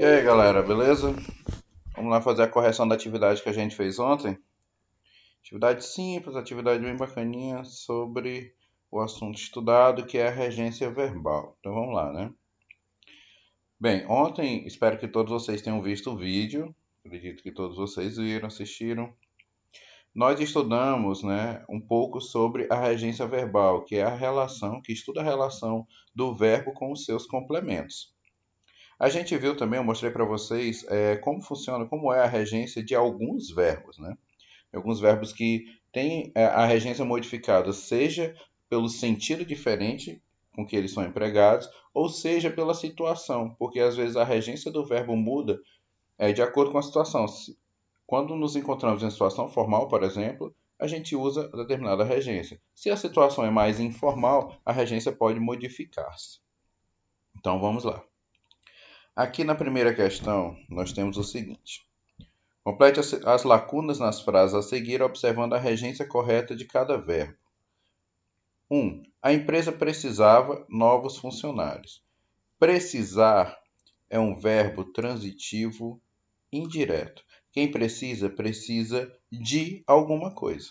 E aí, galera, beleza? Vamos lá fazer a correção da atividade que a gente fez ontem. Atividade simples, atividade bem bacaninha sobre o assunto estudado, que é a regência verbal. Então vamos lá, né? Bem, ontem espero que todos vocês tenham visto o vídeo. Acredito que todos vocês viram, assistiram. Nós estudamos, né, um pouco sobre a regência verbal, que é a relação, que estuda a relação do verbo com os seus complementos. A gente viu também, eu mostrei para vocês como funciona, como é a regência de alguns verbos, né? Alguns verbos que têm a regência modificada, seja pelo sentido diferente com que eles são empregados, ou seja pela situação, porque às vezes a regência do verbo muda de acordo com a situação. Quando nos encontramos em situação formal, por exemplo, a gente usa determinada regência. Se a situação é mais informal, a regência pode modificar-se. Então vamos lá. Aqui na primeira questão, nós temos o seguinte: complete as lacunas nas frases a seguir, observando a regência correta de cada verbo. 1. A empresa precisava novos funcionários. Precisar é um verbo transitivo indireto. Quem precisa, precisa de alguma coisa.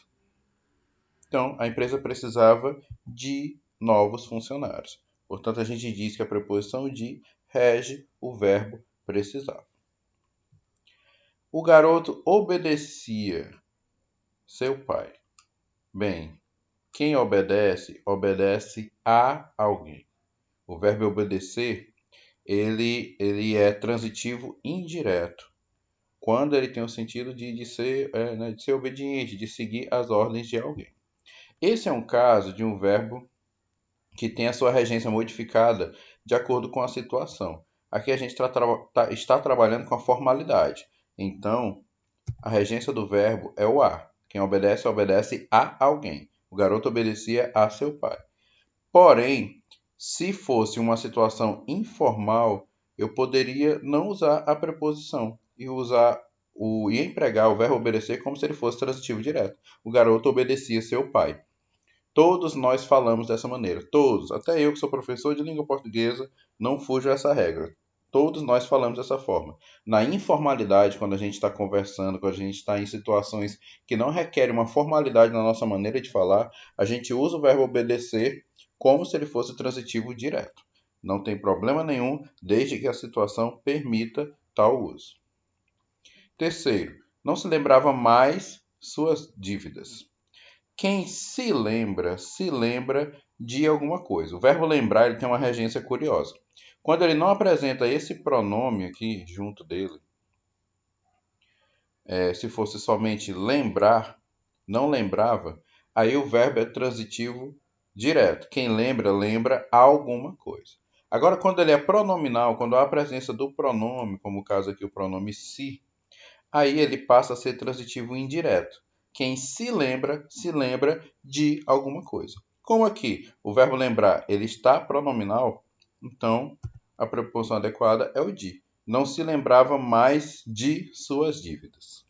Então, a empresa precisava de novos funcionários. Portanto, a gente diz que a preposição de rege o verbo precisar. O garoto obedecia seu pai. Bem, quem obedece, obedece a alguém. O verbo obedecer, ele é transitivo indireto, quando ele tem o sentido de ser obediente, de seguir as ordens de alguém. Esse é um caso de um verbo que tem a sua regência modificada de acordo com a situação. Aqui a gente está trabalhando com a formalidade. Então, a regência do verbo é o a. Quem obedece, obedece a alguém. O garoto obedecia a seu pai. Porém, se fosse uma situação informal, eu poderia não usar a preposição e empregar o verbo obedecer como se ele fosse transitivo direto. O garoto obedecia seu pai. Todos nós falamos dessa maneira. Todos. Até eu, que sou professor de língua portuguesa, não fujo a essa regra. Todos nós falamos dessa forma. Na informalidade, quando a gente está conversando, quando a gente está em situações que não requerem uma formalidade na nossa maneira de falar, a gente usa o verbo obedecer como se ele fosse transitivo direto. Não tem problema nenhum, desde que a situação permita tal uso. Terceiro, não se lembrava mais suas dívidas. Quem se lembra de alguma coisa. O verbo lembrar ele tem uma regência curiosa. Quando ele não apresenta esse pronome aqui junto dele, se fosse somente lembrar, não lembrava, aí o verbo é transitivo direto. Quem lembra, lembra alguma coisa. Agora, quando ele é pronominal, quando há a presença do pronome, como o caso aqui o pronome se, aí ele passa a ser transitivo indireto. Quem se lembra de alguma coisa. Como aqui o verbo lembrar ele está pronominal, então a preposição adequada é o de. Não se lembrava mais de suas dívidas.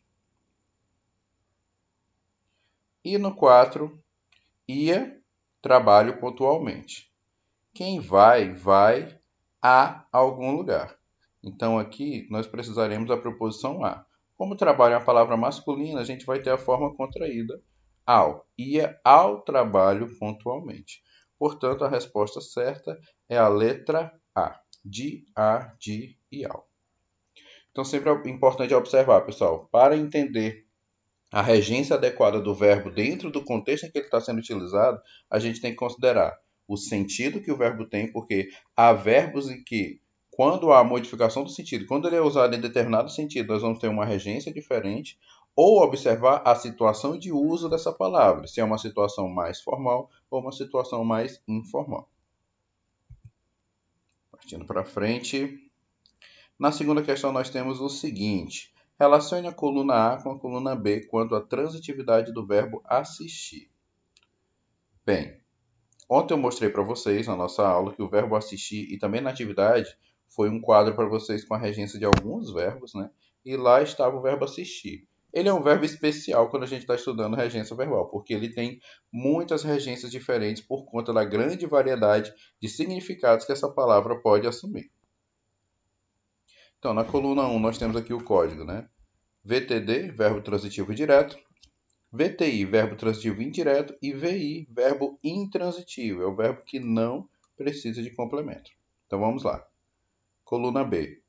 E no 4, ia, trabalho pontualmente. Quem vai a algum lugar. Então aqui nós precisaremos da preposição a. Como trabalho é uma palavra masculina, a gente vai ter a forma contraída ao. Ia ao trabalho pontualmente. Portanto, a resposta certa é a letra A. De e ao. Então sempre é importante observar, pessoal, para entender a regência adequada do verbo dentro do contexto em que ele está sendo utilizado, a gente tem que considerar o sentido que o verbo tem, porque há verbos em que, quando há modificação do sentido, quando ele é usado em determinado sentido, nós vamos ter uma regência diferente, ou observar a situação de uso dessa palavra, se é uma situação mais formal ou uma situação mais informal. Partindo para frente. Na segunda questão, nós temos o seguinte: relacione a coluna A com a coluna B quanto à transitividade do verbo assistir. Bem, ontem eu mostrei para vocês na nossa aula que o verbo assistir e também na atividade foi um quadro para vocês com a regência de alguns verbos, né? E lá estava o verbo assistir. Ele é um verbo especial quando a gente está estudando regência verbal, porque ele tem muitas regências diferentes por conta da grande variedade de significados que essa palavra pode assumir. Então, na coluna 1, nós temos aqui o código, né? VTD, verbo transitivo direto. VTI, verbo transitivo indireto. E VI, verbo intransitivo. É o verbo que não precisa de complemento. Então, vamos lá. Coluna B.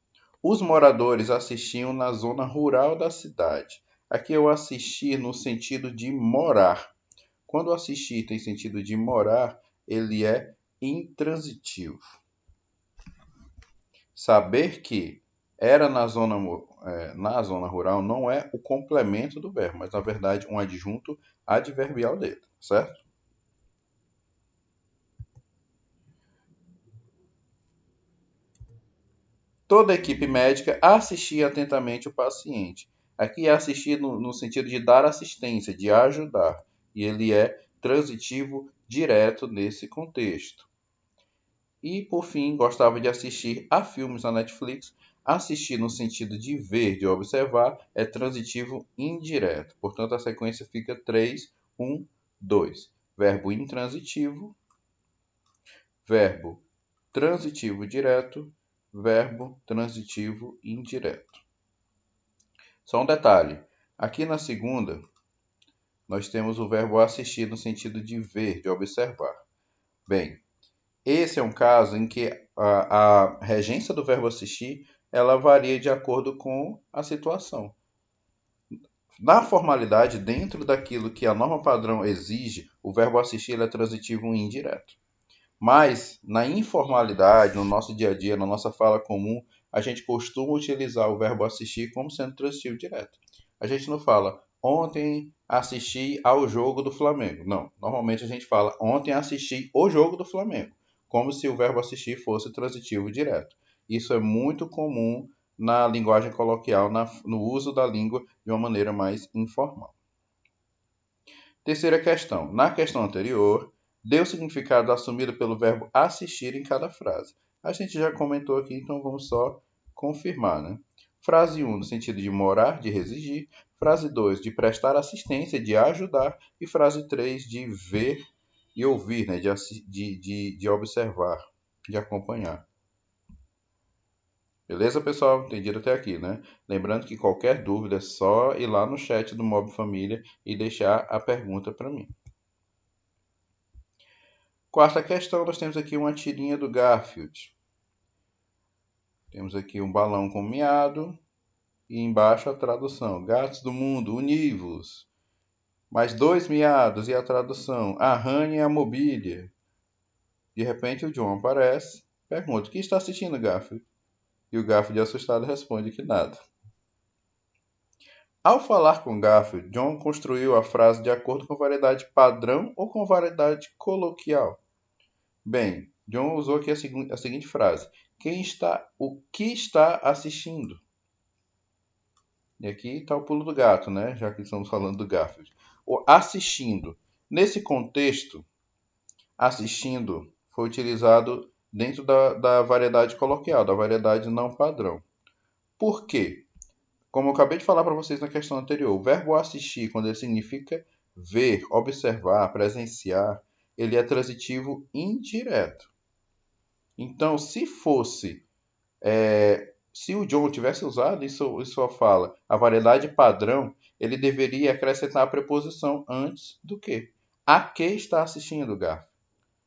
Os moradores assistiam na zona rural da cidade. Aqui eu assisti no sentido de morar. Quando assistir tem sentido de morar, ele é intransitivo. Saber que era na zona rural não é o complemento do verbo, mas na verdade um adjunto adverbial dele, certo? Toda a equipe médica assistia atentamente o paciente. Aqui é assistir no sentido de dar assistência, de ajudar. E ele é transitivo direto nesse contexto. E, por fim, gostava de assistir a filmes na Netflix. Assistir no sentido de ver, de observar, é transitivo indireto. Portanto, a sequência fica 3, 1, 2. Verbo intransitivo, verbo transitivo direto, verbo transitivo indireto. Só um detalhe. Aqui na segunda, nós temos o verbo assistir no sentido de ver, de observar. Bem, esse é um caso em que a regência do verbo assistir ela varia de acordo com a situação. Na formalidade, dentro daquilo que a norma padrão exige, o verbo assistir é transitivo indireto. Mas, na informalidade, no nosso dia a dia, na nossa fala comum, a gente costuma utilizar o verbo assistir como sendo transitivo direto. A gente não fala, ontem assisti ao jogo do Flamengo. Não, normalmente a gente fala, ontem assisti o jogo do Flamengo, como se o verbo assistir fosse transitivo direto. Isso é muito comum na linguagem coloquial, no uso da língua de uma maneira mais informal. Terceira questão. Na questão anterior, dê o significado assumido pelo verbo assistir em cada frase. A gente já comentou aqui, então vamos só confirmar, né? Frase 1, no sentido de morar, de residir. Frase 2, de prestar assistência, de ajudar. E frase 3, de ver e ouvir, né? De observar, de acompanhar. Beleza, pessoal? Entendido até aqui, né? Lembrando que qualquer dúvida é só ir lá no chat do Mob Família e deixar a pergunta para mim. Quarta questão, nós temos aqui uma tirinha do Garfield. Temos aqui um balão com miado e embaixo a tradução. Gatos do mundo, univos. Mais 2 miados e a tradução. Arranhe a mobília. De repente o John aparece. Pergunta, o que está assistindo, Garfield? E o Garfield, assustado, responde que nada. Ao falar com Garfield, John construiu a frase de acordo com a variedade padrão ou com a variedade coloquial? Bem, John usou aqui a seguinte frase. O que está assistindo? E aqui está o pulo do gato, né? Já que estamos falando do Garfield. O assistindo. Nesse contexto, assistindo foi utilizado dentro da variedade coloquial, da variedade não padrão. Por quê? Como eu acabei de falar para vocês na questão anterior, o verbo assistir, quando ele significa ver, observar, presenciar, ele é transitivo indireto. Então, se o John tivesse usado em sua fala a variedade padrão, ele deveria acrescentar a preposição antes do que. A que está assistindo, Garf?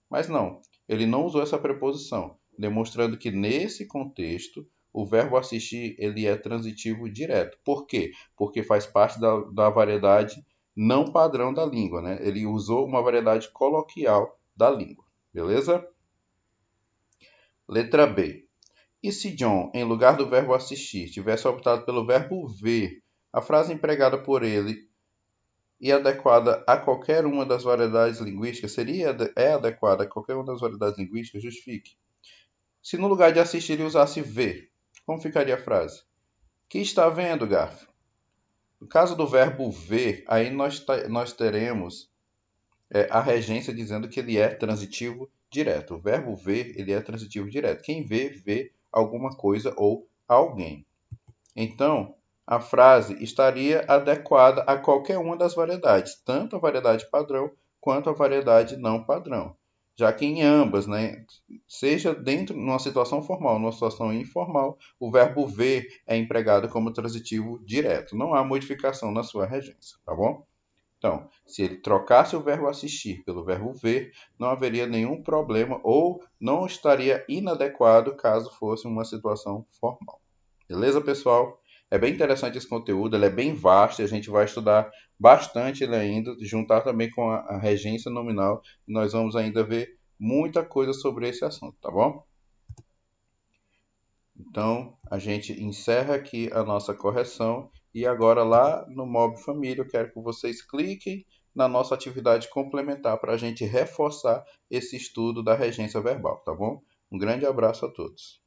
Mas não, ele não usou essa preposição, demonstrando que nesse contexto o verbo assistir ele é transitivo direto. Por quê? Porque faz parte da variedade não padrão da língua, né? Ele usou uma variedade coloquial da língua, beleza? Letra B. E se John, em lugar do verbo assistir, tivesse optado pelo verbo ver, a frase empregada por ele e adequada a qualquer uma das variedades linguísticas, é adequada a qualquer uma das variedades linguísticas, justifique. Se no lugar de assistir ele usasse ver, como ficaria a frase? Que está vendo, Garfo? No caso do verbo ver, aí nós teremos a regência dizendo que ele é transitivo direto. O verbo ver, ele é transitivo direto. Quem vê, vê alguma coisa ou alguém. Então, a frase estaria adequada a qualquer uma das variedades, tanto a variedade padrão quanto a variedade não padrão. já que em ambas, né, seja dentro de uma situação formal, numa situação informal, o verbo ver é empregado como transitivo direto. Não há modificação na sua regência, tá bom? Então, se ele trocasse o verbo assistir pelo verbo ver, não haveria nenhum problema ou não estaria inadequado caso fosse uma situação formal. Beleza, pessoal? É bem interessante esse conteúdo, ele é bem vasto e a gente vai estudar bastante ele ainda, juntar também com a regência nominal, e nós vamos ainda ver muita coisa sobre esse assunto, tá bom? Então, a gente encerra aqui a nossa correção e agora lá no Mob Família eu quero que vocês cliquem na nossa atividade complementar para a gente reforçar esse estudo da regência verbal, tá bom? Um grande abraço a todos.